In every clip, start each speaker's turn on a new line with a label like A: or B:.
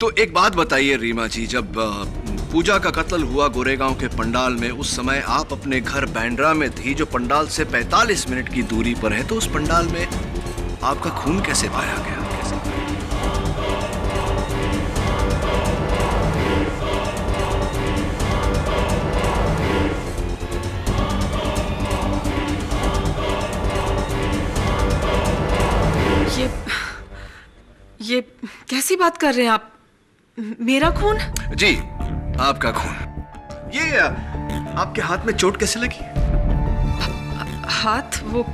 A: तो एक बात बताइए रीमा जी, जब पूजा का कत्ल हुआ गोरेगांव के पंडाल में, उस समय आप अपने घर बैंड्रा में थी जो पंडाल से 45 मिनट की दूरी पर है, तो उस पंडाल में आपका खून कैसे पाया गया?
B: ये कैसी बात कर रहे हैं आप? मेरा खून?
A: जी, आपका खून। ये आपके हाथ में चोट कैसे लगी?
B: हाथ? वो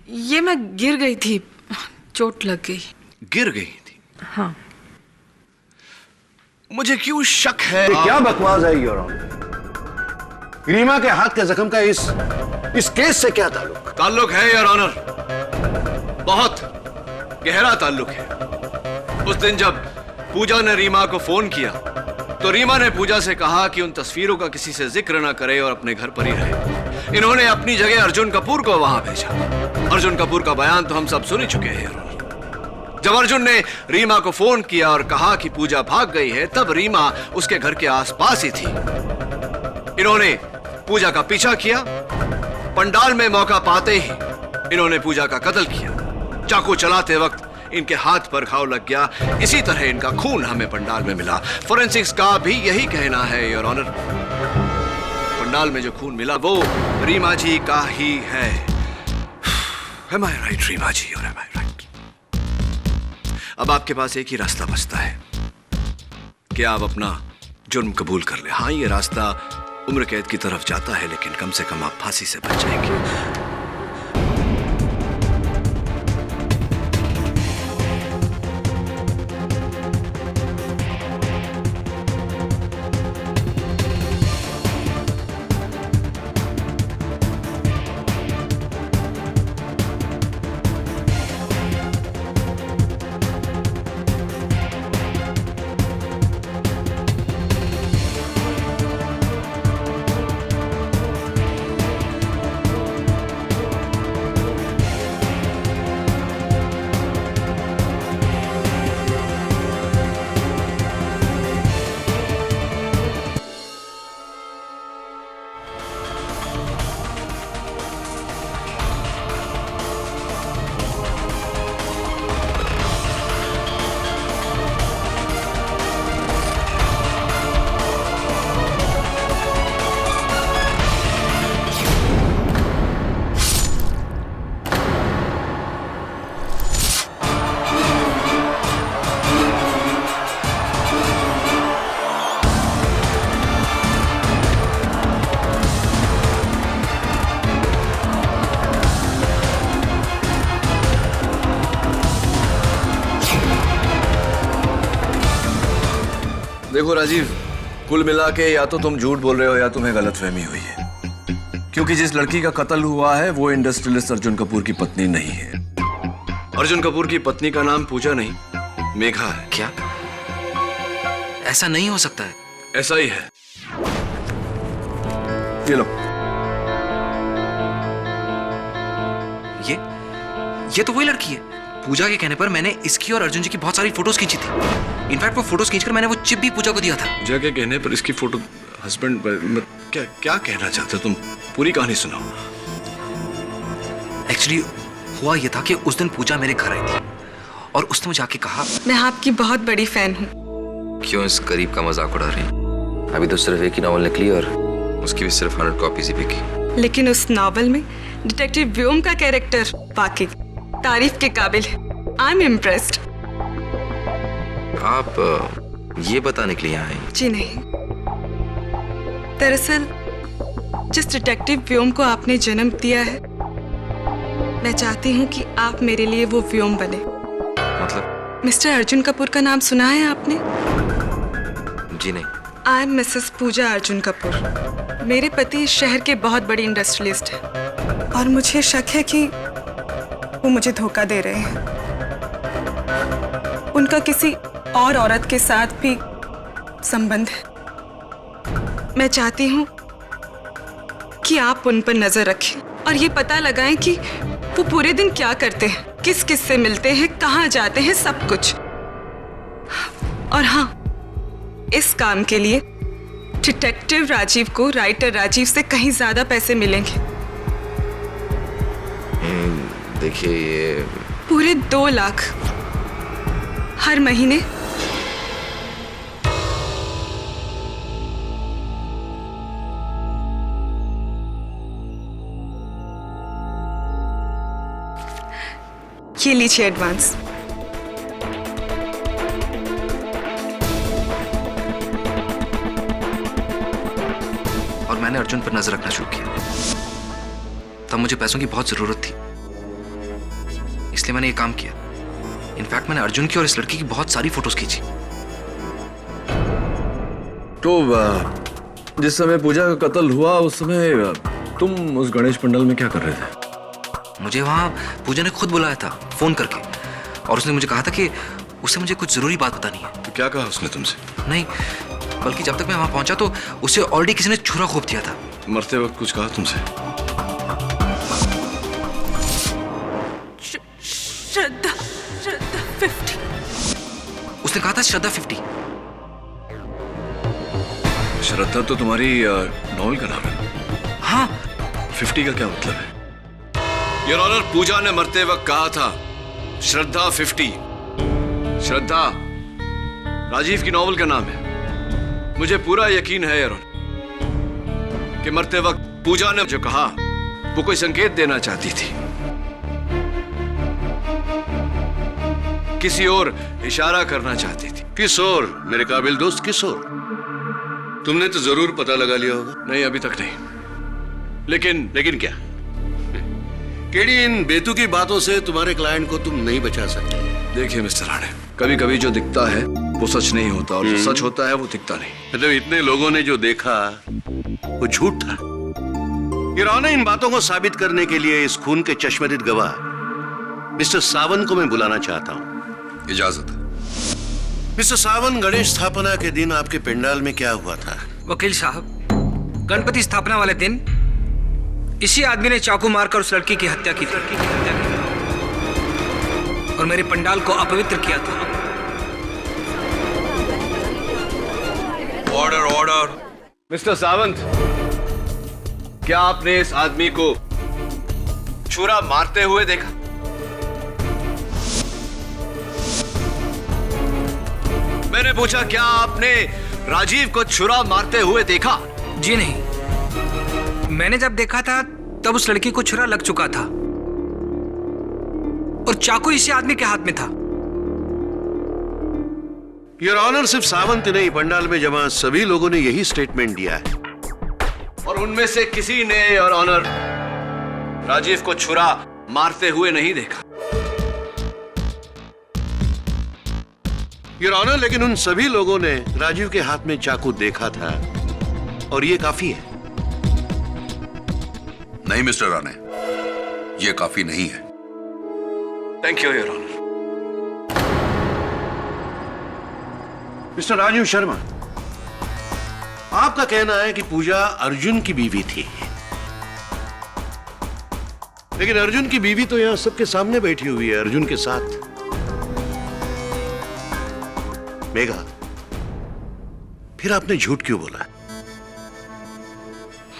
B: ये मैं गिर गई थी, चोट लग गई।
A: गिर गई थी?
B: हाँ।
A: मुझे क्यों शक है।
C: क्या बकवास है योर ऑनर? रीमा के हाथ के जख्म का इस केस से क्या ताल्लुक?
A: ताल्लुक है योर ऑनर, बहुत गहरा ताल्लुक है। उस दिन जब पूजा ने रीमा को फोन किया तो रीमा ने पूजा से कहा कि उन तस्वीरों का किसी से जिक्र ना करे और अपने घर पर ही रहे। इन्होंने अपनी जगह अर्जुन कपूर को वहां भेजा। अर्जुन कपूर का बयान तो हम सब सुन ही चुके हैं। जब अर्जुन ने रीमा को फोन किया और कहा कि पूजा भाग गई है, तब रीमा उसके घर के आसपास ही थी। इन्होंने पूजा का पीछा किया। पंडाल में मौका पाते ही इन्होंने पूजा का कत्ल किया। चाकू चलाते वक्त इनके हाथ पर घाव लग गया। इसी तरह इनका खून हमें पंडाल में मिला। फोरेंसिक्स का भी यही कहना है योर ऑनर। पंडाल में जो खून मिला वो रीमा जी का ही है। Am I right, रीमा जी, और am I right? अब आपके पास एक ही रास्ता बचता है कि आप अपना जुर्म कबूल कर ले। हाँ, ये रास्ता उम्र कैद की तरफ जाता है, लेकिन कम से कम आप फांसी से बच जाएंगे। देखो राजीव, कुल मिला के या तो तुम झूठ बोल रहे हो या तुम्हें गलतफहमी हुई है, क्योंकि जिस लड़की का कत्ल हुआ है वो इंडस्ट्रियलिस्ट अर्जुन कपूर की पत्नी नहीं है। अर्जुन कपूर की पत्नी का नाम पूजा नहीं, मेघा है।
D: क्या? ऐसा नहीं हो सकता है।
A: ऐसा ही है। ये लो।
D: ये तो वही लड़की है। पूजा के कहने पर मैंने इसकी और अर्जुन जी की बहुत सारी फोटोज खींची थी। इनफैक्ट वो फोटोज खींचकर मैंने वो चिप भी पूजा को दिया था।
A: पूजा के कहने पर इसकी फोटो हस्बैंड? क्या कहना चाहते हो तुम? पूरी कहानी सुनाओ।
D: एक्चुअली हुआ ये था कि उस दिन पूजा मेरे घर आई थी और उसने मुझे आके कहा,
B: मैं आपकी बहुत बड़ी फैन हूँ।
D: क्यों इस गरीब का मजाक उड़ा रही? अभी तो सिर्फ एक ही नॉवल निकली और उसकी भी सिर्फ 100 कॉपीज ही बिकी।
B: लेकिन उस नॉवल में डिटेक्टिव व्योम का कैरेक्टर वाकई तारीफ के काबिल है। I am impressed.
D: आप ये बताने के लिए आए?
B: जी नहीं, दरअसल जिस डिटेक्टिव व्योम को आपने जन्म दिया है, मैं चाहती हूँ कि आप मेरे लिए वो व्योम बने।
D: मतलब?
B: मिस्टर अर्जुन कपूर का नाम सुना है आपने?
D: जी नहीं।
B: आई एम मिसेस पूजा अर्जुन कपूर। मेरे पति इस शहर के बहुत बड़ी इंडस्ट्रियलिस्ट हैं और मुझे शक है कि वो मुझे धोखा दे रहे हैं। उनका किसी और औरत के साथ भी संबंध है। मैं चाहती हूँ कि आप उन पर नजर रखें और ये पता लगाएं कि वो पूरे दिन क्या करते हैं, किस किस से मिलते हैं, कहाँ जाते हैं, सब कुछ। और हाँ, इस काम के लिए डिटेक्टिव राजीव को राइटर राजीव से कहीं ज्यादा पैसे मिलेंगे।
A: देखिए ये
B: पूरे 2 लाख हर महीने। ये लीजिए एडवांस।
D: और मैंने अर्जुन पर नजर रखना शुरू किया। तब मुझे पैसों की बहुत जरूरत थी, इसलिए मैंने ये काम किया। इनफैक्ट मैंने अर्जुन की और इस लड़की की बहुत सारी फोटोज खींची।
A: तो जिस समय पूजा का कत्ल हुआ उस समय तुम उस गणेश पंडाल में क्या कर रहे थे?
D: मुझे वहां पूजा ने खुद बुलाया था फोन करके, और उसने मुझे कहा था कि उसे मुझे कुछ जरूरी बात बतानी है।
A: तो क्या कहा उसने तुमसे?
D: नहीं, बल्कि जब तक मैं वहां पहुंचा तो उसे ऑलरेडी किसी ने छुरा घोंप दिया था।
A: मरते वक्त कुछ कहा तुमसे?
B: श्रद्धा 50।
D: उसने कहा था श्रद्धा 50।
A: श्रद्धा तो तुम्हारी नॉवल का नाम है।
D: हाँ,
A: 50 का क्या मतलब है? योर ऑनर, पूजा ने मरते वक्त कहा था श्रद्धा 50। श्रद्धा राजीव की नॉवल का नाम है। मुझे पूरा यकीन है योर ऑनर कि मरते वक्त पूजा ने जो कहा वो कोई संकेत देना चाहती थी, किसी और इशारा करना चाहती थी।
C: किस और मेरे काबिल दोस्त, किस और? तुमने तो जरूर पता लगा लिया होगा।
A: नहीं, अभी तक नहीं। लेकिन
C: क्या? केडी, इन बेतुकी बातों से तुम्हारे क्लाइंट को तुम नहीं बचा सकते।
A: देखिए मिस्टर राणे, कभी कभी जो दिखता है वो सच नहीं होता, और जो सच होता है वो दिखता नहीं।
C: मतलब इतने लोगों ने जो देखा वो झूठ था। ईराना, इन बातों को साबित करने के लिए इस खून के चश्मदीद गवाह मिस्टर सावंत को मैं बुलाना चाहता हूँ।
A: इजाजत है।
C: मिस्टर सावंत, गणेश स्थापना के दिन आपके पंडाल में क्या हुआ था?
E: वकील साहब, गणपति स्थापना वाले दिन इसी आदमी ने चाकू मारकर उस लड़की की हत्या की थी और मेरे पंडाल को अपवित्र किया था।
A: ऑर्डर। मिस्टर सावंत, क्या आपने इस आदमी को छुरा मारते हुए देखा? मैंने पूछा, क्या आपने राजीव को छुरा मारते हुए देखा?
E: जी नहीं, मैंने जब देखा था तब उस लड़की को छुरा लग चुका था और चाकू इसी आदमी के हाथ में था।
C: योर ऑनर, सिर्फ सावंत नहीं, पंडाल में जमा सभी लोगों ने यही स्टेटमेंट दिया है।
A: और उनमें से किसी ने योर ऑनर राजीव को छुरा मारते हुए नहीं देखा।
C: योर ऑनर, लेकिन उन सभी लोगों ने राजीव के हाथ में चाकू देखा था, और ये काफी है।
F: नहीं मिस्टर राणे, ये काफी नहीं है।
A: Thank you your honour.
C: Mister Rajiv Sharma, आपका कहना है कि पूजा अर्जुन की बीवी थी, लेकिन अर्जुन की बीवी तो यहां सबके सामने बैठी हुई है, अर्जुन के साथ। मेघा, फिर आपने झूठ क्यों बोला?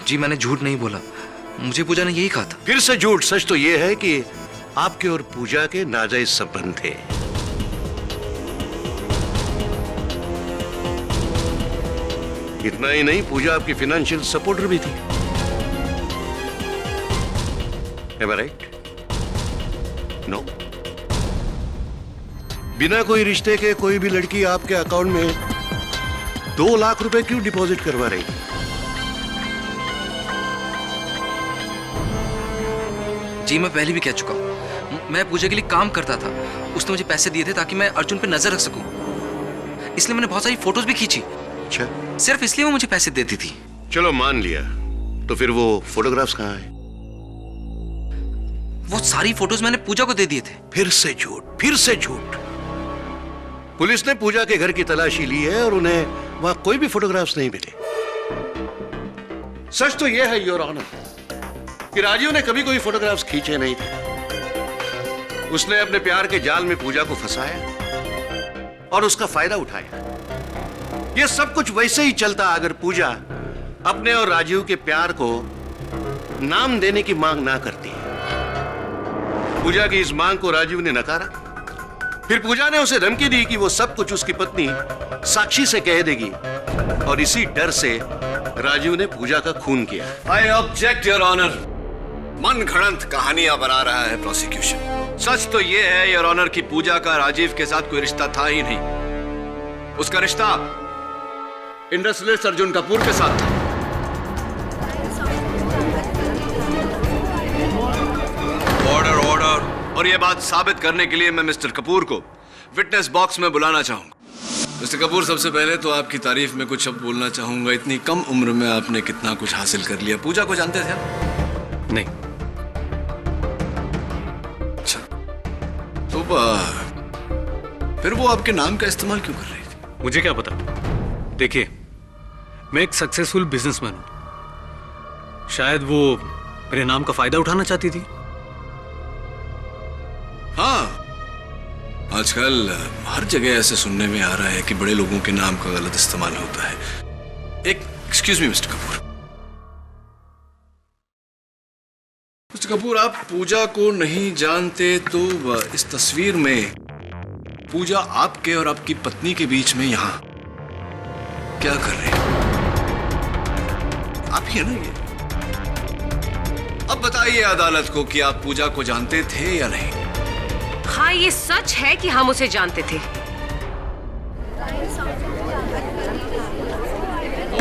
D: जी मैंने झूठ नहीं बोला, मुझे पूजा ने यही कहा था।
C: फिर से झूठ। सच तो यह है कि आपके और पूजा के नाजायज संबंध थे। इतना ही नहीं, पूजा आपकी फाइनेंशियल सपोर्टर भी थी। Am I right? No? बिना कोई रिश्ते के कोई भी लड़की आपके अकाउंट में 2 लाख रुपए क्यों डिपॉजिट करवा रही?
D: जी मैं पहले भी कह चुका हूं, मैं पूजा के लिए काम करता था। उसने मुझे पैसे दिए थे ताकि मैं अर्जुन पे नजर रख सकूं, इसलिए मैंने बहुत सारी फोटोज भी खींची।
C: अच्छा,
D: सिर्फ इसलिए वो मुझे पैसे देती थी।
C: चलो मान लिया, तो फिर वो फोटोग्राफ्स कहाँ हैं?
D: वो सारी फोटोज मैंने पूजा को दे दिए थे।
C: फिर से झूठ, फिर से झूठ। पुलिस ने पूजा के घर की तलाशी ली है और उन्हें वहां कोई भी फोटोग्राफ्स नहीं मिले। सच तो यह है योर ऑनर कि राजीव ने कभी कोई फोटोग्राफ्स खींचे नहीं थे। उसने अपने प्यार के जाल में पूजा को फंसाया और उसका फायदा उठाया। यह सब कुछ वैसे ही चलता अगर पूजा अपने और राजीव के प्यार को नाम देने की मांग ना करती। पूजा की इस मांग को राजीव ने नकारा। फिर पूजा ने उसे धमकी दी कि वो सब कुछ उसकी पत्नी साक्षी से कह देगी और इसी डर से राजीव ने पूजा का खून किया।
A: I object your honour. मन घड़ंत कहानियां बना रहा है प्रोसिक्यूशन। सच तो यह है योर ऑनर कि पूजा का राजीव के साथ कोई रिश्ता था ही नहीं। उसका रिश्ता इंडस्ट्रियलिस्ट अर्जुन कपूर के साथ था। Order order. और यह बात साबित करने के लिए मैं मिस्टर कपूर को विटनेस बॉक्स में बुलाना चाहूंगा। मिस्टर कपूर, सबसे पहले तो आपकी तारीफ में कुछ शब्द बोलना चाहूंगा। इतनी कम उम्र में आपने कितना कुछ हासिल कर लिया। पूजा को जानते थे आप?
G: नहीं।
A: अच्छा, तो फिर वो आपके नाम का इस्तेमाल क्यों कर रही थी?
G: मुझे क्या पता। देखिए, मैं एक सक्सेसफुल बिजनेसमैन हूं। शायद वो मेरे नाम का फायदा उठाना चाहती थी।
A: हाँ, आजकल हर जगह ऐसे सुनने में आ रहा है कि बड़े लोगों के नाम का गलत इस्तेमाल होता है। Excuse me mister Kapoor. Mister Kapoor, आप पूजा को नहीं जानते तो इस तस्वीर में पूजा आपके और आपकी पत्नी के बीच में यहां क्या कर रही है? आप ही है ना ये? अब बताइए अदालत को कि आप पूजा को जानते थे या नहीं।
H: हाँ, ये सच है कि हम उसे जानते थे।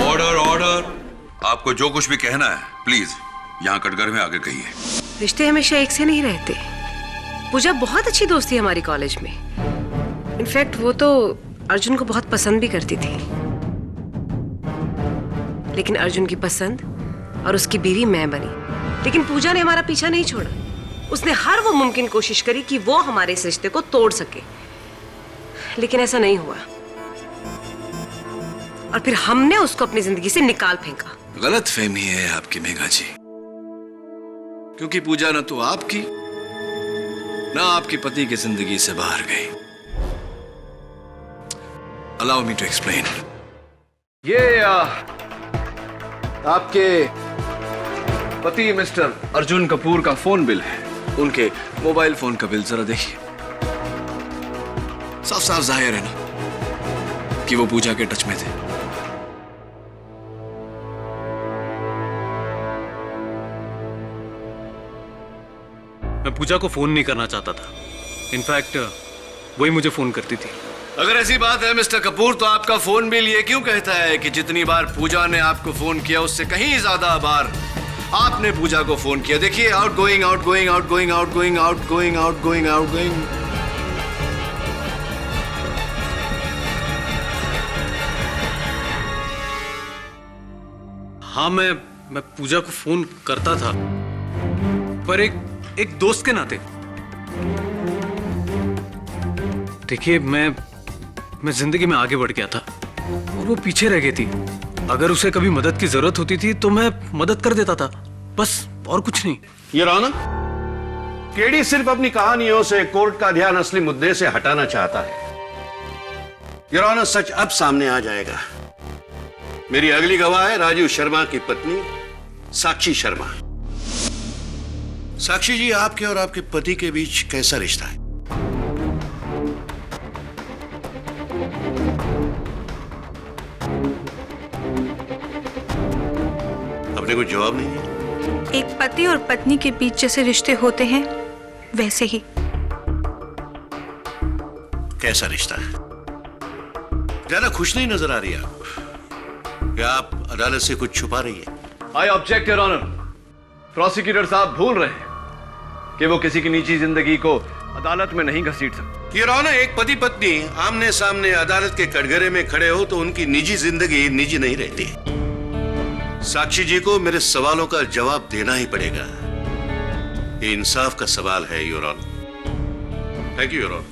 F: Order order. आपको जो कुछ भी कहना है प्लीज यहाँ कटघरे में आगे कहिए।
H: रिश्ते हमेशा एक से नहीं रहते। पूजा बहुत अच्छी दोस्त थी हमारी कॉलेज में। इनफैक्ट वो तो अर्जुन को बहुत पसंद भी करती थी। लेकिन अर्जुन की पसंद और उसकी बीवी मैं बनी। लेकिन पूजा ने हमारा पीछा नहीं छोड़ा। उसने हर वो मुमकिन कोशिश करी कि वो हमारे इस रिश्ते को तोड़ सके, लेकिन ऐसा नहीं हुआ। और फिर हमने उसको अपनी जिंदगी से निकाल फेंका।
A: गलत फहमी है आपकी मेघा जी, क्योंकि पूजा न तो आपकी न आपकी पति की जिंदगी से बाहर गई। Allow me to explain. ये आपके पति मिस्टर अर्जुन कपूर का फोन बिल है। उनके मोबाइल फोन का बिल जरा देखिए। साफ साफ जाहिर है ना कि वो पूजा के टच में थे।
G: मैं पूजा को फोन नहीं करना चाहता था। इनफैक्ट वही मुझे फोन करती थी।
A: अगर ऐसी बात है मिस्टर कपूर, तो आपका फोन बिल ये क्यों कहता है कि जितनी बार पूजा ने आपको फोन किया उससे कहीं ज्यादा बार आपने पूजा को फोन किया। देखिए, out going out going out going out going out going out going out going.
G: हाँ, मैं पूजा को फोन करता था, पर एक दोस्त के नाते। देखिए, मैं जिंदगी में आगे बढ़ गया था और वो पीछे रह गई थी। अगर उसे कभी मदद की जरूरत होती थी तो मैं मदद कर देता था, बस, और कुछ नहीं।
C: ये राना, केडी सिर्फ अपनी कहानियों से कोर्ट का ध्यान असली मुद्दे से हटाना चाहता है। ये राना, सच अब सामने आ जाएगा। मेरी अगली गवाह है राजीव शर्मा की पत्नी साक्षी शर्मा। साक्षी जी, आपके और आपके पति के बीच कैसा रिश्ता है? अपने को जवाब नहीं है।
I: एक पति और पत्नी के बीच जैसे रिश्ते होते हैं वैसे ही।
C: कैसा रिश्ता है? ज्यादा खुश नहीं नजर आ रही है आप। क्या आप अदालत से कुछ छुपा रही है?
A: I object your honour. Prosecutor साहब भूल रहे हैं कि वो किसी की निजी जिंदगी को अदालत में नहीं घसीट सकते।
C: योर ऑनर, एक पति पत्नी आमने सामने अदालत के कटघरे में खड़े हो तो उनकी निजी जिंदगी निजी नहीं रहती। साक्षी जी को मेरे सवालों का जवाब देना ही पड़ेगा। ये इंसाफ का सवाल है your honour. Thank you your honour.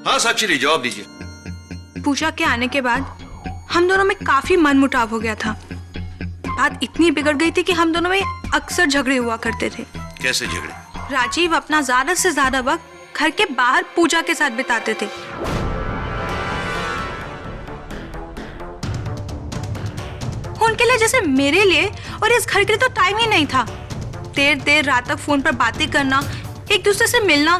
C: हाँ साक्षी जी, जवाब दीजिए।
I: पूजा के आने के बाद हम दोनों में काफी मनमुटाव हो गया था। बात इतनी बिगड़ गई थी कि हम दोनों में अक्सर झगड़े हुआ करते थे।
C: कैसे झगड़े?
I: राजीव अपना ज्यादा से ज्यादा वक्त घर के बाहर पूजा के साथ बिताते थे। उनके लिए जैसे मेरे लिए और इस घर के लिए तो टाइम ही नहीं था। देर देर रात तक फोन पर बातें करना, एक दूसरे से मिलना।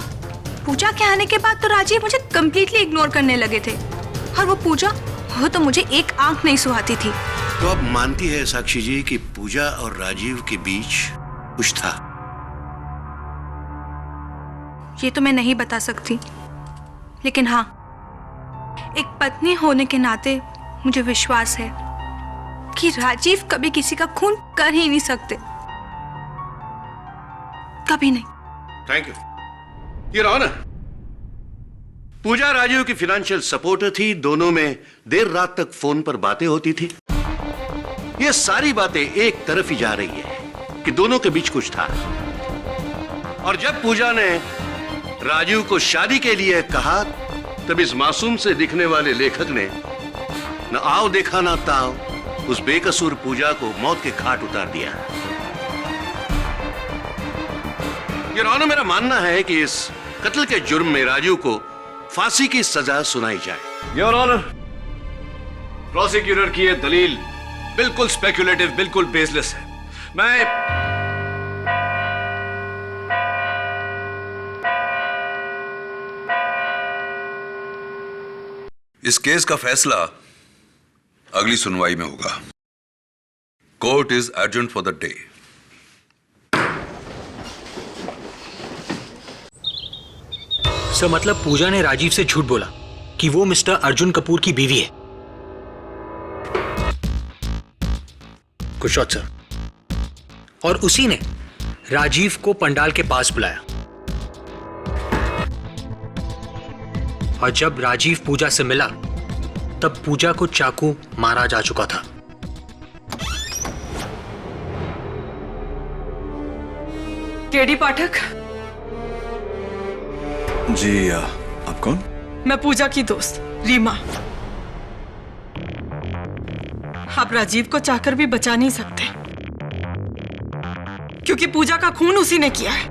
I: पूजा के आने के बाद तो राजीव मुझे कंप्लीटली इग्नोर करने लगे थे। और वो पूजा, वो तो मुझे एक आंख नहीं सुहाती थी।
C: तो अब मानती है साक्षी जी कि पूजा और राजीव के बीच कुछ था?
I: ये तो मैं नहीं बता सकती, लेकिन हाँ, एक पत्नी होने के नाते मुझे विश्वास है कि राजीव कभी किसी का खून कर ही नहीं सकते, कभी नहीं।
C: Thank you your honour. Pooja Rajiv की फाइनेंशियल सपोर्टर थी, दोनों में देर रात तक फोन पर बातें होती थी। ये सारी बातें एक तरफ ही जा रही है कि दोनों के बीच कुछ था। और जब पूजा ने राजीव को शादी के लिए कहा, तब इस मासूम से दिखने वाले लेखक ने न आओ देखा ना ताओ उस बेकसूर पूजा को मौत के घाट उतार दिया। योर ऑनर, मेरा मानना है कि इस कत्ल के जुर्म में राजीव को फांसी की सजा सुनाई जाए।
A: योर ऑनर, प्रोसिक्यूटर की यह दलील बिल्कुल स्पेक्युलेटिव, बिल्कुल बेसलेस है। मैं
F: इस केस का फैसला अगली सुनवाई में होगा। Court is urgent for the day.
E: Sir, मतलब पूजा ने राजीव से झूठ बोला कि वो मिस्टर अर्जुन कपूर की बीवी है। Good shot sir. और उसी ने राजीव को पंडाल के पास बुलाया, और जब राजीव पूजा से मिला तब पूजा को चाकू मारा जा चुका था।
B: केडी पाठक।
A: जी, आप कौन?
B: मैं पूजा की दोस्त रीमा। आप राजीव को चाहकर भी बचा नहीं सकते, क्योंकि पूजा का खून उसी ने किया है।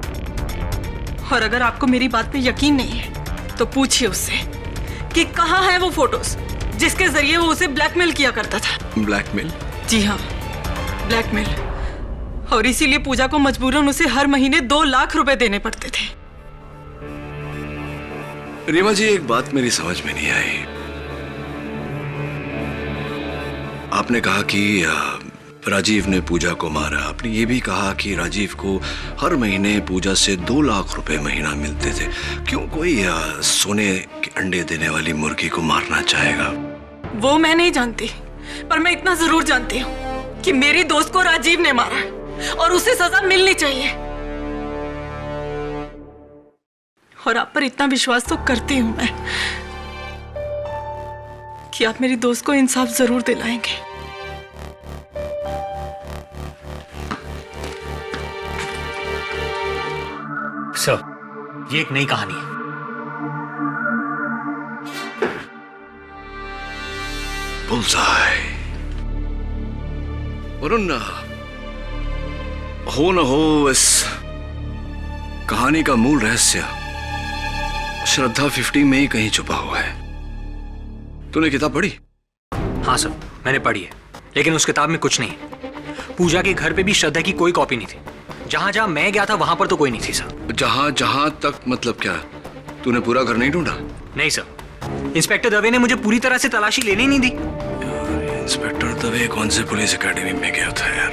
B: और अगर आपको मेरी बात पे यकीन नहीं है तो पूछिए उससे कि कहाँ है वो फोटोज जिसके जरिए वो उसे ब्लैकमेल किया करता था।
A: ब्लैकमेल?
B: जी हाँ, ब्लैकमेल। और इसीलिए पूजा को मजबूरन उसे हर महीने 2 लाख रुपए देने पड़ते थे।
A: रीमा जी, एक बात मेरी समझ में नहीं आई। आपने कहा कि राजीव ने पूजा को मारा। आपने ये भी कहा कि राजीव को हर महीने पूजा से 2 लाख रुपए महीना मिलते थे। क्यों कोई सोने के अंडे देने वाली मुर्गी को मारना चाहेगा?
B: वो मैं नहीं जानती, पर मैं इतना जरूर जानती हूँ कि मेरी दोस्त को राजीव ने मारा और उसे सजा मिलनी चाहिए। और आप पर इतना विश्वास तो करती हूं मैं कि आप मेरी दोस्त को इंसाफ जरूर दिलाएंगे।
E: सर, ये एक नई कहानी है।
A: बुल्सआई। वरुण, हो न हो इस कहानी का मूल रहस्य श्रद्धा 50 में ही कहीं छुपा हुआ है। तूने किताब पढ़ी?
E: हाँ सर, मैंने पढ़ी है, लेकिन उस किताब में कुछ नहीं है। पूजा के घर पे भी श्रद्धा की कोई कॉपी नहीं थी। जहां जहां मैं गया था वहां पर तो कोई नहीं थी सर।
A: जहां जहां तक मतलब क्या? तूने पूरा घर नहीं ढूंढा?
E: नहीं सर, इंस्पेक्टर दवे ने मुझे पूरी तरह से तलाशी लेने ही नहीं दी।
A: यार, इंस्पेक्टर दवे कौन से पुलिस एकेडमी में गया था यार?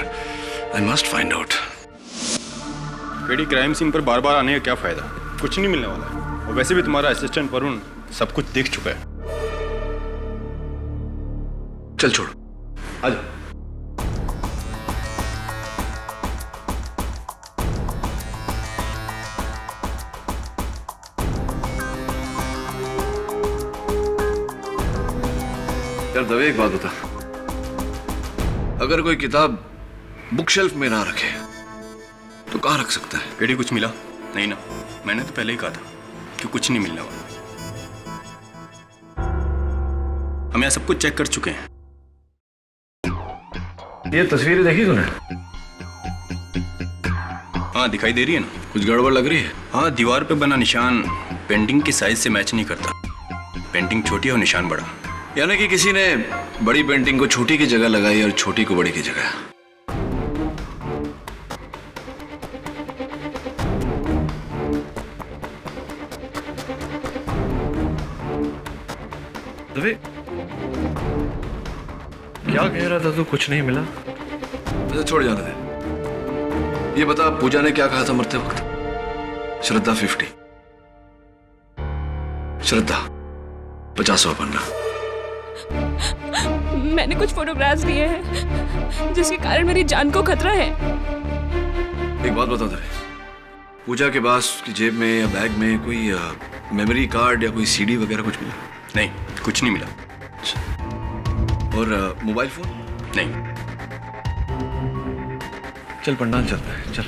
A: I must find out.
J: KD, crime scene पर बार बार आने का क्या फायदा? कुछ नहीं मिलने वाला है। और वैसे भी तुम्हारा असिस्टेंट वरुण सब कुछ देख चुका है।
A: चल छोड़,
J: आजा।
A: यार दवे, एक बात बता, अगर कोई किताब बुक शेल्फ में ना रखे तो कहाँ रख सकता है?
J: केडी, कुछ मिला नहीं ना? मैंने तो पहले ही कहा था कि कुछ नहीं मिलने वाला। हम यहाँ सब कुछ चेक कर चुके हैं।
A: ये तस्वीरें देखी तूने?
J: हाँ दिखाई दे रही है ना।
A: कुछ गड़बड़ लग रही है?
J: हाँ, दीवार पे बना निशान पेंटिंग की साइज से मैच नहीं करता। पेंटिंग छोटी है और निशान बड़ा।
A: यानी कि किसी ने बड़ी पेंटिंग को छोटी की जगह लगाई और छोटी को बड़ी की जगह। दबे, क्या कह रहा था तू? कुछ नहीं मिला? अच्छा छोड़ जाने दे। ये बता, पूजा ने क्या कहा था मरते वक्त? श्रद्धा 50, श्रद्धा 50वां पन्ना।
K: मैंने कुछ फोटोग्राफ्स लिए हैं जिसके कारण मेरी जान को खतरा है।
A: एक बात बता दे, पूजा के पास की जेब में या बैग में कोई मेमोरी कार्ड या कोई सीडी वगैरह कुछ मिला?
J: नहीं, कुछ नहीं मिला।
A: और मोबाइल फोन?
J: नहीं।
A: चल पंडाल चलते हैं, चल।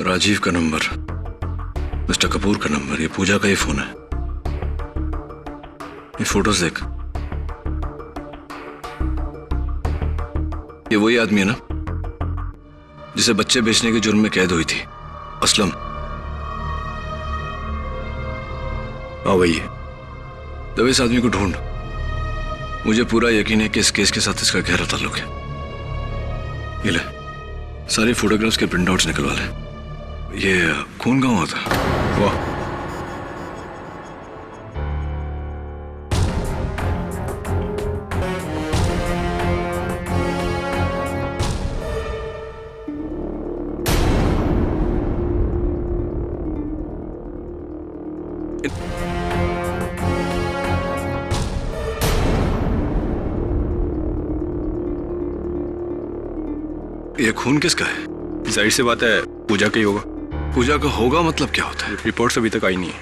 A: राजीव का नंबर, मिस्टर कपूर का नंबर, ये पूजा का ही फोन है। ये फोटोज देख, ये वही आदमी है ना जिसे बच्चे बेचने के जुर्म में कैद हुई थी, असलम। हाँ वही है। तो इस आदमी को ढूंढ। मुझे पूरा यकीन है कि इस केस के साथ इसका गहरा ताल्लुक है। ये ले, सारी फोटोग्राफ्स के प्रिंटआउट्स निकलवा ले। ये खून कहाँ हुआ था? वाह, ये खून किसका है?
J: जाहिर सी बात है पूजा का ही होगा।
A: पूजा का होगा मतलब क्या होता है?
J: रिपोर्ट्स अभी तक आई नहीं है।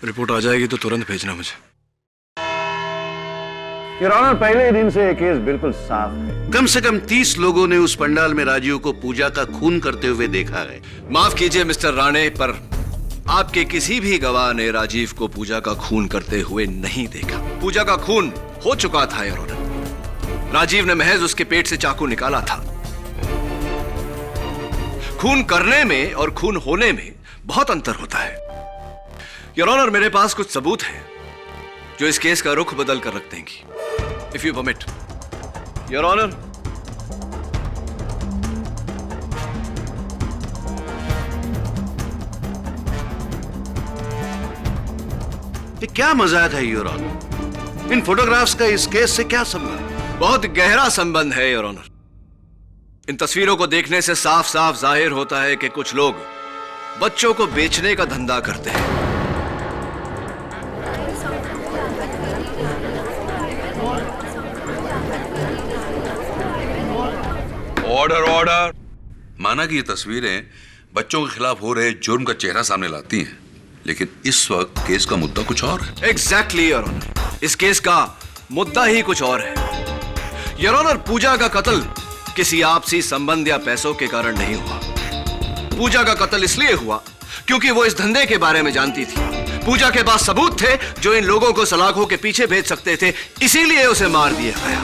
A: रिपोर्ट आ जाएगी तो तुरंत भेजना मुझे।
C: योर ऑनर, पहले दिन से ये केस बिल्कुल साफ है। कम से कम 30 लोगों ने उस पंडाल में राजीव को पूजा का खून करते हुए देखा है।
A: माफ कीजिए मिस्टर राणे, पर आपके किसी भी गवाह ने राजीव को पूजा का खून करते हुए नहीं देखा। पूजा का खून हो चुका था योर ऑनर। राजीव ने महज उसके पेट से चाकू निकाला था। खून करने में और खून होने में बहुत अंतर होता है। योर ऑनर, मेरे पास कुछ सबूत हैं जो इस केस का रुख बदल कर रख देंगी। If you permit your honour.
C: ये क्या मजाक है योर ऑनर? इन फोटोग्राफ्स का इस केस से क्या संबंध है?
A: बहुत गहरा संबंध है योर ऑनर। इन तस्वीरों को देखने से साफ साफ जाहिर होता है कि कुछ लोग बच्चों को बेचने का धंधा करते हैं।
F: Order order. माना कि ये तस्वीरें बच्चों के खिलाफ हो रहे जुर्म का चेहरा सामने लाती हैं, लेकिन इस वक्त केस का मुद्दा कुछ और है।
A: एग्जैक्टली योर ऑनर, इस केस का मुद्दा ही कुछ और है। योर ऑनर, पूजा का कत्ल किसी आपसी संबंध या पैसों के कारण नहीं हुआ। पूजा का कत्ल इसलिए हुआ क्योंकि वो इस धंधे के बारे में जानती थी। पूजा के पास सबूत थे जो इन लोगों को सलाखों के पीछे भेज सकते थे, इसीलिए उसे मार दिया गया।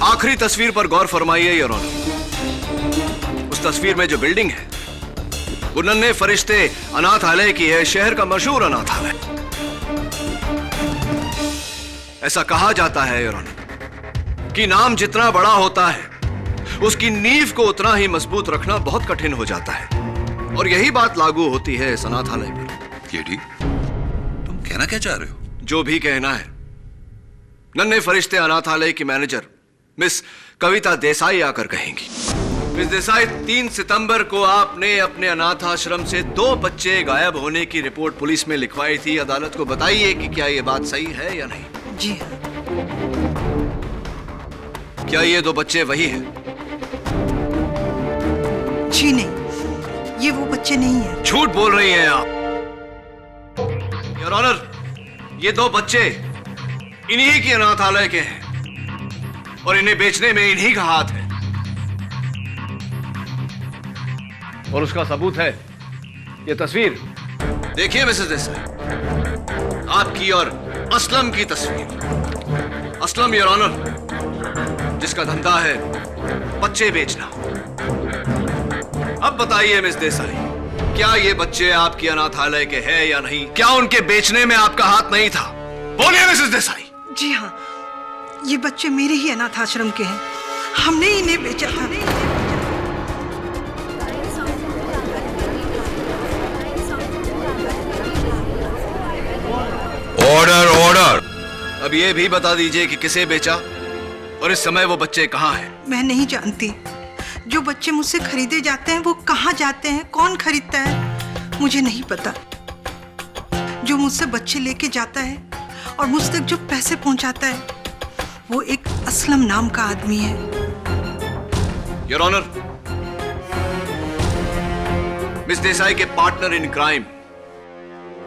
A: आखिरी तस्वीर पर गौर फरमाइए योर ऑनर। उस तस्वीर में जो बिल्डिंग है वो नन्हे फरिश्ते अनाथालय की है, शहर का मशहूर अनाथालय। ऐसा कहा जाता है योर ऑनर कि नाम जितना बड़ा होता है उसकी नींव को उतना ही मजबूत रखना बहुत कठिन हो जाता है, और यही बात लागू होती है इस अनाथालय पर।
F: केडी, तुम कहना क्या चाह रहे हो?
A: जो भी कहना है। नन्हे फरिश्ते अनाथालय की मैनेजर मिस कविता देसाई आकर कहेंगी। मिस देसाई, 3 सितंबर को आपने अपने अनाथ आश्रम से 2 बच्चे गायब होने की रिपोर्ट पुलिस में लिखवाई थी। अदालत को बताइए कि क्या यह बात सही है या नहीं।
L: जी हाँ।
A: क्या ये 2 बच्चे वही हैं?
L: जी नहीं, ये वो बच्चे नहीं हैं।
A: झूठ बोल रही हैं आप। योर ऑनर, ये 2 बच्चे इन्हीं की अनाथालय के हैं और इन्हें बेचने में इन्हीं का हाथ है, और उसका सबूत है ये तस्वीर। देखिए मिसेस देसाई, आपकी और असलम की तस्वीर। असलम योर ऑनर, जिसका धंधा है बच्चे बेचना। अब बताइए मिस देसाई, क्या ये बच्चे आपकी अनाथालय के हैं या नहीं? क्या उनके बेचने में आपका हाथ नहीं था? बोलिए मिसेस देसाई।
L: जी हाँ, ये बच्चे मेरे ही अनाथ आश्रम के हैं। हमने इन्हें बेचा था।
F: Order order.
A: अब ये भी बता दीजिए कि किसे बेचा और इस समय वो बच्चे कहाँ हैं?
L: मैं नहीं जानती। जो बच्चे मुझसे खरीदे जाते हैं वो कहाँ जाते हैं, कौन खरीदता है, मुझे नहीं पता। जो मुझसे बच्चे लेके जाता है और मुझ तक जो पैसे पहुंचाता है वो एक असलम नाम का आदमी है।
A: योर ऑनर, मिस देसाई के पार्टनर इन क्राइम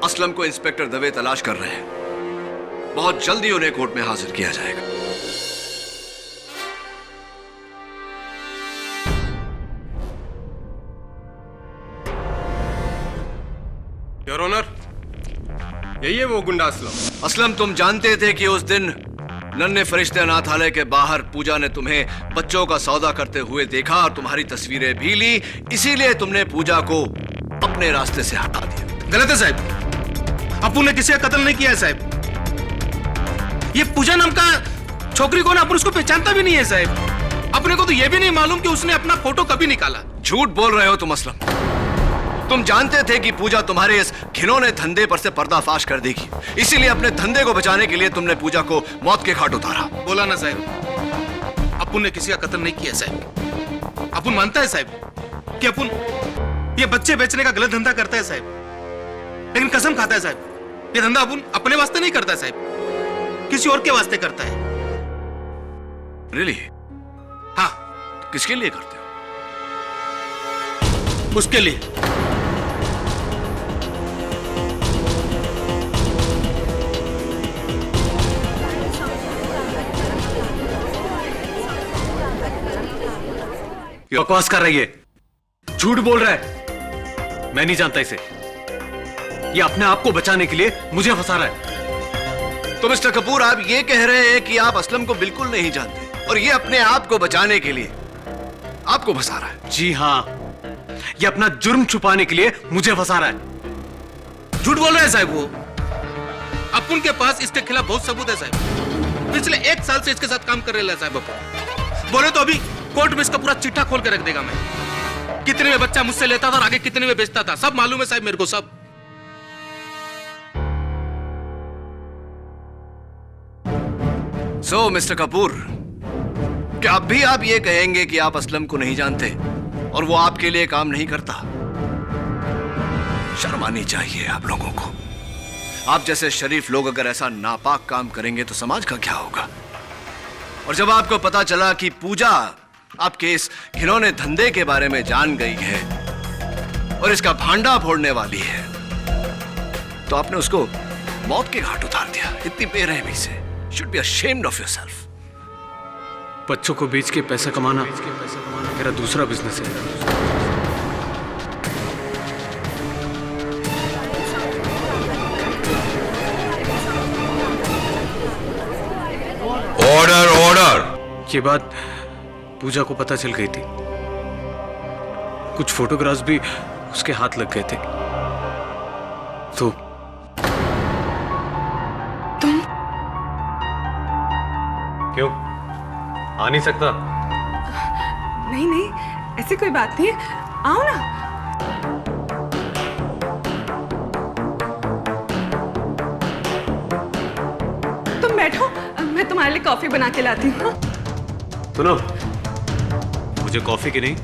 A: असलम को इंस्पेक्टर दवे तलाश कर रहे हैं। बहुत जल्दी उन्हें कोर्ट में हाजिर किया जाएगा।
J: योर ऑनर, यही है वो गुंडा असलम।
A: असलम, तुम जानते थे कि उस दिन नन्हे फरिश्ते अनाथालय के बाहर पूजा ने तुम्हें बच्चों का सौदा करते हुए देखा और तुम्हारी तस्वीरें भी ली, इसीलिए तुमने पूजा को अपने रास्ते से हटा दिया।
M: गलत है साहब, अप्पू ने किसी का कत्ल नहीं किया है साहब। ये पूजा नाम का छोकरी कौन, अपन उसको पहचानता भी नहीं है साहब। अपने को तो ये भी नहीं मालूम कि उसने अपना फोटो कभी निकाला।
A: झूठ बोल रहे हो तुम असलम। तुम जानते थे कि पूजा तुम्हारे इस घिनौने धंधे पर से पर्दाफाश कर देगी, इसीलिए अपने धंधे को बचाने के लिए तुमने पूजा को मौत के घाट उतारा।
M: बोला ना साहब, अपुन ने किसी का कत्ल नहीं किया साहब। अपुन मानता है साहब कि अपुन ये बच्चे बेचने का गलत धंधा करता है साहब, लेकिन कसम खाता है साहब ये धंधा अपुन अपने वास्ते नहीं करता है साहब, किसी और के वास्ते करता है।
A: रियली?
M: हाँ।
A: तो किसके लिए करते हो?
M: उसके लिए।
G: बकवास कर रही है, झूठ बोल रहा है। मैं नहीं जानता इसे। ये अपने आप को बचाने के लिए मुझे फंसा रहा है।
A: तो मिस्टर कपूर, आप ये कह रहे हैं कि आप असलम को बिल्कुल नहीं जानते और ये अपने आप को बचाने के लिए आपको फंसा रहा है?
G: जी हाँ, ये अपना जुर्म छुपाने के लिए मुझे फंसा रहा है।
M: झूठ बोल रहा है साहब वो। अपुन के पास इसके खिलाफ बहुत सबूत है साहब। पिछले 1 साल से इसके साथ काम कर रहे हैं साहब अपुन। बोले तो अभी कोर्ट में इसका पूरा चिट्ठा खोल के रख देगा मैं। कितने में बच्चा मुझसे लेता था और आगे कितने में बेचता था, सब मालूम है साहब मेरे को सब।
A: सो मिस्टर कपूर, क्या अब भी आप ये कहेंगे कि आप असलम को नहीं जानते और वो आपके लिए काम नहीं करता? शर्म आनी चाहिए आप लोगों को। आप जैसे शरीफ लोग अगर ऐसा नापाक काम करेंगे तो समाज का क्या होगा? और जब आपको पता चला कि पूजा आपके इस घिनौने धंधे के बारे में जान गई है और इसका भांडा फोड़ने वाली है, तो आपने उसको मौत के घाट उतार दिया इतनी बेरहमी से। Should be ashamed of yourself.
G: बच्चों को बेच के पैसा कमाना मेरा दूसरा बिजनेस है।
F: Order order.
G: ये बात पूजा को पता चल गई थी। कुछ फोटोग्राफ्स भी उसके हाथ लग गए थे। तो
B: तुम
G: क्यों आ नहीं सकता?
B: नहीं नहीं, ऐसी कोई बात नहीं है, आओ ना। तुम बैठो, मैं तुम्हारे लिए कॉफी बना के लाती हूँ।
G: सुनो, मुझे कॉफी की नहीं,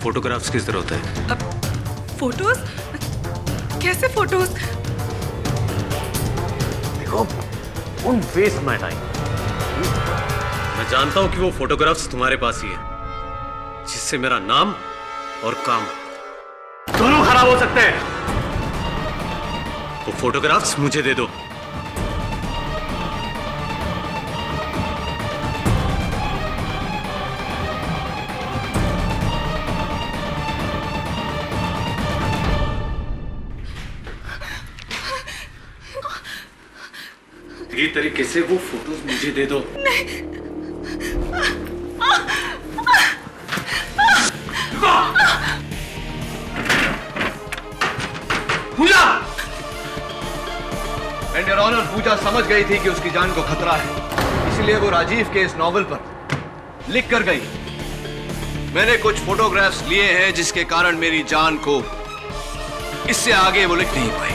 G: फोटोग्राफ्स की जरूरत है।
B: अब फोटोज? कैसे फोटोज?
G: देखो, डोंट वेस्ट माय टाइम। मैं जानता हूं कि वो फोटोग्राफ्स तुम्हारे पास ही है, जिससे मेरा नाम और काम दोनों खराब हो सकते हैं। वो फोटोग्राफ्स मुझे दे दो। ये तरीके से वो फोटोज मुझे दे दो।
A: पूजा! एंड योर ऑनर, पूजा समझ गई थी कि उसकी जान को खतरा है, इसलिए वो राजीव के इस नॉवल पर लिख कर गई। मैंने कुछ फोटोग्राफ्स लिए हैं जिसके कारण मेरी जान को इससे आगे वो लिख नहीं पाई।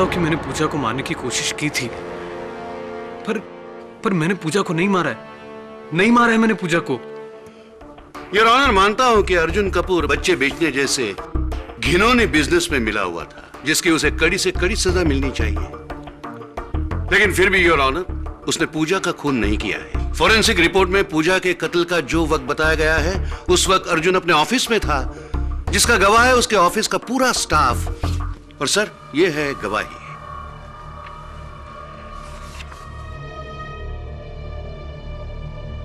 G: कि मैंने पूजा को मारने की कोशिश की थी, पर मैंने पूजा को नहीं मारा है। नहीं मारा है मैंने पूजा को।
C: योर ऑनर, मानता हूं कि अर्जुन कपूर बच्चे बेचने जैसे घिनौने बिजनेस में मिला हुआ था, जिसकी उसे कड़ी से कड़ी सजा मिलनी चाहिए। लेकिन फिर भी योर ऑनर, उसने पूजा का खून नहीं किया है। फॉरेंसिक रिपोर्ट में पूजा के कत्ल का जो वक्त बताया गया है, उस वक्त अर्जुन अपने ऑफिस में था, जिसका गवाह है उसके ऑफिस का पूरा स्टाफ। और सर, ये है गवाही।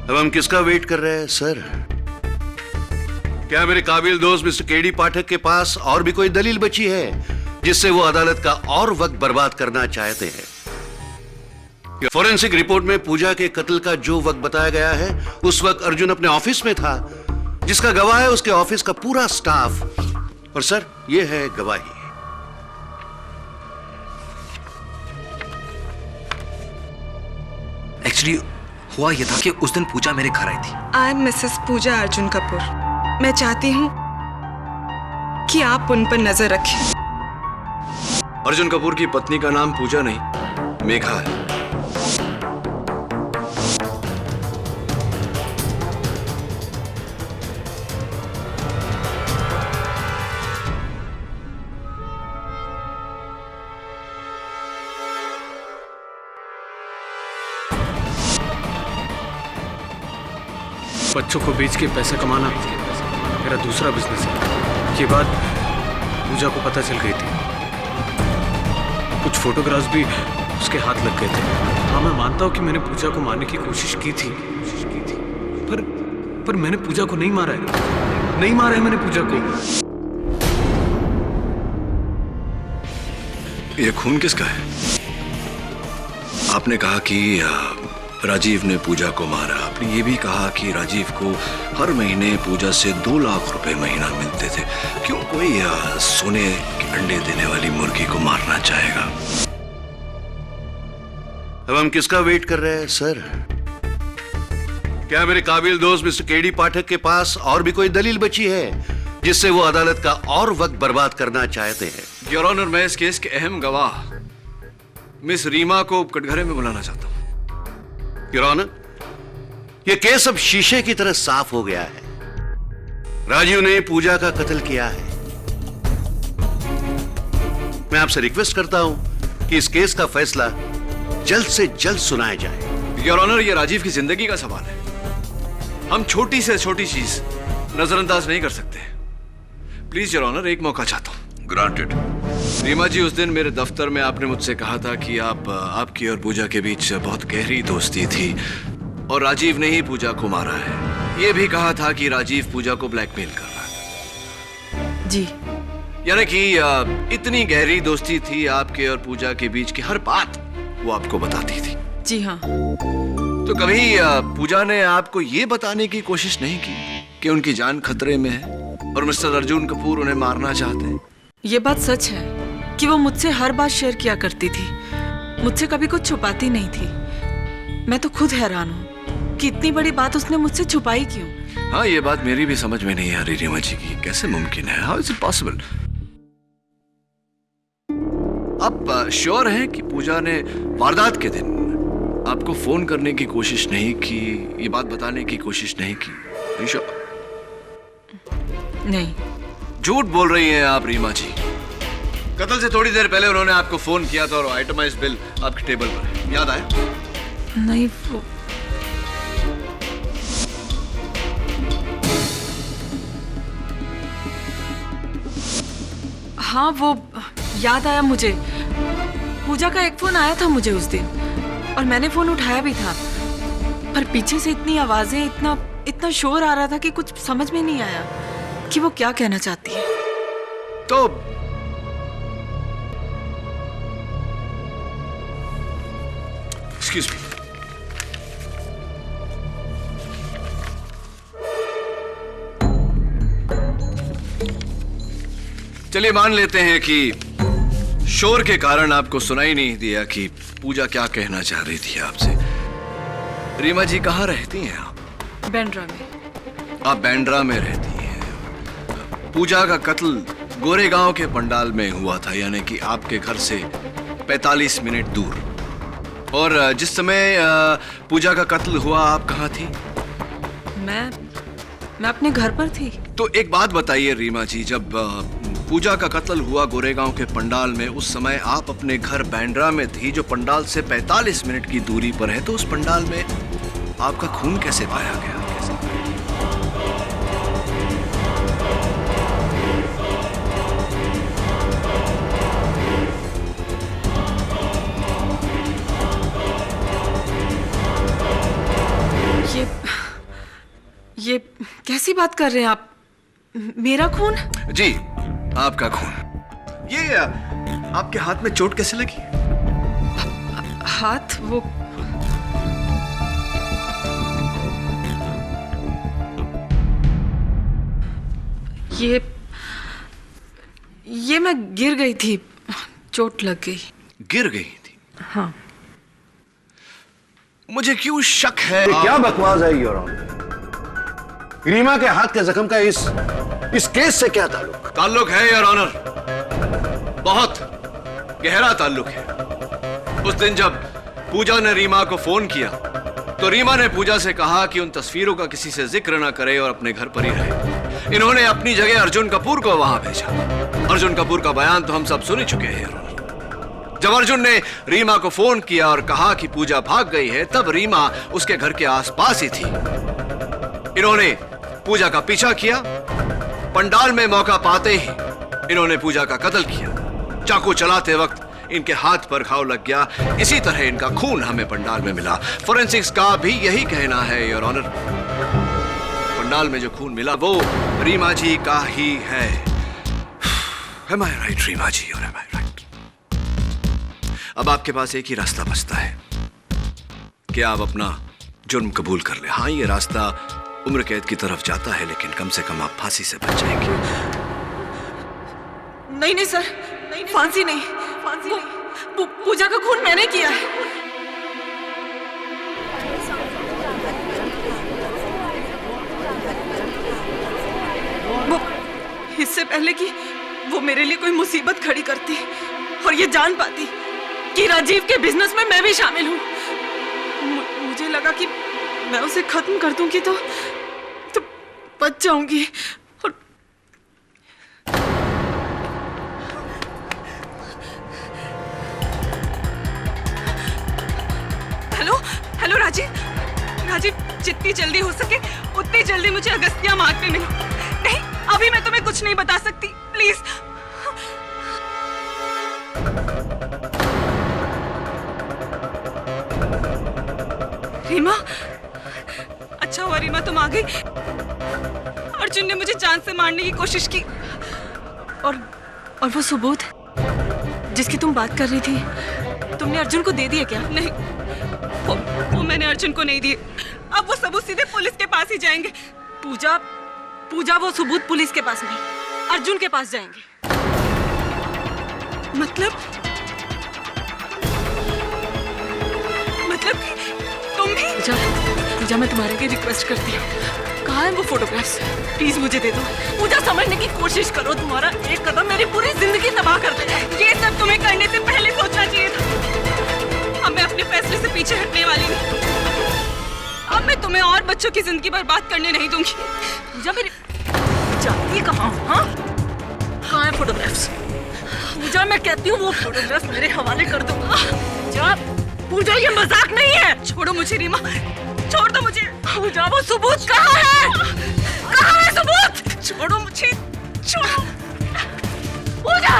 C: अब हम किसका वेट कर रहे हैं सर? क्या मेरे काबिल दोस्त मिस्टर केडी पाठक के पास और भी कोई दलील बची है जिससे वो अदालत का और वक्त बर्बाद करना चाहते हैं? फॉरेंसिक रिपोर्ट में पूजा के कत्ल का जो वक्त बताया गया है, उस वक्त अर्जुन अपने ऑफिस में था, जिसका गवाह है उसके ऑफिस का पूरा स्टाफ। और सर, ये है गवाही।
D: एक्चुअली हुआ यह था कि उस दिन पूजा मेरे घर आई थी।
B: आई एम मिसेस पूजा अर्जुन कपूर। मैं चाहती हूँ कि आप उन पर नजर रखें।
A: अर्जुन कपूर की पत्नी का नाम पूजा नहीं, मेघा है।
G: बच्चों को बेच के पैसा कमाना मेरा दूसरा बिजनेस है। ये बात पूजा को पता चल गई थी। कुछ फोटोग्राफ्स भी उसके हाथ लग गए थे। हाँ, मैं मानता हूँ कि मैंने पूजा को मारने की कोशिश की थी, पर मैंने पूजा को नहीं मारा है। नहीं मारा है मैंने पूजा को।
A: ये खून किसका है? आपने कहा कि राजीव ने पूजा को मारा। आपने ये भी कहा कि राजीव को हर महीने पूजा से 2 लाख रुपए महीना मिलते थे। क्यों कोई सोने के अंडे देने वाली मुर्गी को मारना चाहेगा?
C: अब हम किसका वेट कर रहे हैं सर? क्या मेरे काबिल दोस्त मिस्टर केडी पाठक के पास और भी कोई दलील बची है जिससे वो अदालत का और वक्त बर्बाद करना चाहते हैं?
A: योर ऑनर, मैं इस केस के अहम गवाह मिस रीमा को कटघरे में बुलाना चाहता हूँ।
C: योर ऑनर, यह केस अब शीशे की तरह साफ हो गया है। राजीव ने पूजा का कत्ल किया है। मैं आपसे रिक्वेस्ट करता हूं कि इस केस का फैसला जल्द से जल्द सुनाया जाए।
A: योर ऑनर, ये राजीव की जिंदगी का सवाल है। हम छोटी से छोटी चीज नजरअंदाज नहीं कर सकते। प्लीज योर ऑनर, एक मौका चाहता हूं।
F: ग्रांटेड।
A: रीमा जी, उस दिन मेरे दफ्तर में आपने मुझसे कहा था कि आपकी और पूजा के बीच बहुत गहरी दोस्ती थी और राजीव ने ही पूजा को मारा है। ये भी कहा था कि राजीव पूजा को ब्लैकमेल कर रहा था।
B: जी।
A: यानी कि इतनी गहरी दोस्ती थी आपके और पूजा के बीच की हर बात वो आपको बताती थी।
B: जी हाँ।
A: तो कभी पूजा ने आपको ये बताने की कोशिश नहीं की कि उनकी जान खतरे में है और मिस्टर अर्जुन कपूर उन्हें मारना चाहते हैं?
B: ये बात सच है कि वो मुझसे हर बात शेयर किया करती थी, मुझसे कभी कुछ छुपाती नहीं थी। मैं तो खुद हैरान हूँ कि इतनी बड़ी बात उसने मुझसे छुपाई क्यों।
A: हाँ, ये बात मेरी भी समझ में नहीं आ रही रीमा जी की, कैसे मुमकिन है? How is it possible? आप श्योर हैं कि पूजा ने वारदात के दिन आपको फोन करने की कोशिश नहीं की, ये बात बताने की कोशिश नहीं की? श्योर?
B: नहीं।
A: झूठ बोल रही हैं आप रीमा जी। कत्ल से थोड़ी देर पहले उन्होंने आपको फोन किया था और आइटमाइज्ड बिल आपके टेबल पर है, याद आया?
B: नहीं, वो हाँ, वो याद आया मुझे। पूजा का एक फोन आया था मुझे उस दिन और मैंने फोन उठाया भी था, पर पीछे से इतनी आवाजें, इतना शोर आ रहा था कि कुछ समझ में नहीं आया कि वो क्या कहना चाहती है।
A: तो एक्सक्यूज मी, चलिए मान लेते हैं कि शोर के कारण आपको सुनाई नहीं दिया कि पूजा क्या कहना चाह रही थी आपसे। रीमा जी, कहाँ रहती हैं आप?
B: बैंड्रा में।
A: आप बैंड्रा में रहती हैं। पूजा का कत्ल गोरेगांव के पंडाल में हुआ था, यानी कि आपके घर से 45 मिनट दूर। और जिस समय पूजा का कत्ल हुआ आप कहाँ थी?
B: मैं अपने घर पर थी।
A: तो एक बात बताइए रीमा जी, जब पूजा का कत्ल हुआ गोरेगांव के पंडाल में, उस समय आप अपने घर बैंड्रा में थी जो पंडाल से 45 मिनट की दूरी पर है, तो उस पंडाल में आपका खून कैसे पाया गया?
B: ये कैसी बात कर रहे हैं आप? मेरा खून?
A: जी, आपका खून। ये आपके हाथ में चोट कैसे लगी?
B: हाथ? वो ये मैं गिर गई थी, चोट लग गई।
A: गिर गई थी?
B: हाँ।
A: मुझे क्यों शक है।
C: क्या बकवास है योर ऑनर? रीमा के हाथ के जख्म का इस केस से क्या ताल्लुक?
A: ताल्लुक है योर ऑनर, बहुत गहरा ताल्लुक है। उस दिन जब पूजा ने रीमा को फोन किया तो रीमा ने पूजा से कहा कि उन तस्वीरों का किसी से जिक्र ना करे और अपने घर पर ही रहे। इन्होंने अपनी जगह अर्जुन कपूर को वहां भेजा। अर्जुन कपूर का बयान तो हम सब सुन ही चुके हैं। जब अर्जुन ने रीमा को फोन किया और कहा कि पूजा भाग गई है, तब रीमा उसके घर के आसपास ही थी। इन्होंने पूजा का पीछा किया। पंडाल में मौका पाते ही इन्होंने पूजा का कत्ल किया। चाकू चलाते वक्त इनके हाथ पर घाव लग गया। इसी तरह इनका खून हमें पंडाल में मिला। फोरेंसिक्स का भी यही कहना है योर ऑनर। पंडाल में जो खून मिला वो रीमा जी का ही है। Am I right, रीमा जी, और am I right? अब आपके पास एक ही रास्ता बचता है कि आप अपना जुर्म कबूल कर ले। हाँ, ये रास्ता उम्र कैद की तरफ जाता है, लेकिन कम से कम आप फांसी से बच जाएंगे।
B: नहीं सर, फांसी नहीं। पूजा का खून मैंने किया है। वो इससे पहले कि वो मेरे लिए कोई मुसीबत खड़ी करती और ये जान पाती कि राजीव के बिजनेस में मैं भी शामिल हूँ, मुझे लगा कि मैं उसे खत्म कर दूंगी तो बच जाऊंगी जितनी जल्दी हो सके उतनी जल्दी मुझे अगस्त्या मार्ग पे मिलो। नहीं, अभी मैं तुम्हें कुछ नहीं बता सकती, प्लीज। रीमा, अच्छा हुआ रीमा तुम आ गई। अर्जुन ने मुझे जान से मारने की कोशिश की।
K: और वो सबूत जिसकी तुम बात कर रही थी, तुमने अर्जुन को दे दिया क्या?
B: नहीं, वो मैंने अर्जुन को नहीं दिए। अब वो सबूत सीधे पुलिस के पास ही जाएंगे।
K: पूजा, वो सबूत पुलिस के पास नहीं, अर्जुन के पास जाएंगे।
B: मतलब कि तुम भी?
K: पूजा, मैं तुम्हारे लिए रिक्वेस्ट करती हूँ, कहाँ है वो फोटोग्राफ्स? प्लीज मुझे दे दो। पूजा, समझने की कोशिश करो, तुम्हारा एक कदम मेरी पूरी जिंदगी तबाह कर देगा।
B: ये सब तुम्हें करने से पहले सोचना चाहिए था। अब मैं अपने फैसले से पीछे हटने वाली हूँ। अब मैं तुम्हें और बच्चों की जिंदगी बर्बाद करने नहीं दूंगी।
K: पूजा, मेरी जाती कहाँ हूँ? हाँ, कहाँ है फोटोग्राफ्स? पूजा, मैं कहती हूँ वो फोटोग्राफ्स मेरे हवाले कर दो। पूजा, ये मजाक नहीं है।
B: छोड़ो मुझे रीमा, छोड़ दो मुझे।
K: पूजा, वो सबूत कहाँ है? कहाँ है सबूत?
B: छोड़ो मुझे, छोड़ो।
K: पूजा,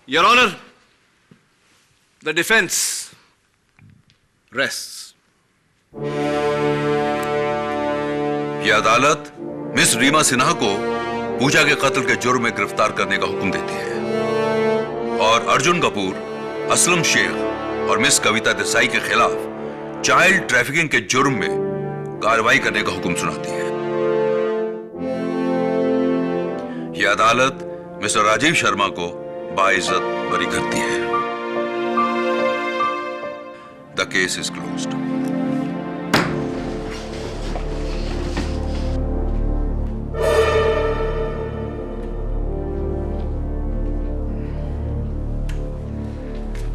A: Your Honor, the defense rests.
F: यह अदालत मिस रीमा सिन्हा को पूजा के कत्ल के जुर्म में गिरफ्तार करने का हुक्म देती है और अर्जुन कपूर, असलम शेख और मिस कविता देसाई के खिलाफ चाइल्ड ट्रैफिकिंग के जुर्म में कार्रवाई करने का हुक्म सुनाती है। यह अदालत मिस्टर राजीव शर्मा को बाइज्जत बरी करती है। The case is closed.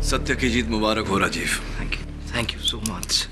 A: सत्य की जीत मुबारक हो Rajiv.
D: Thank you so much.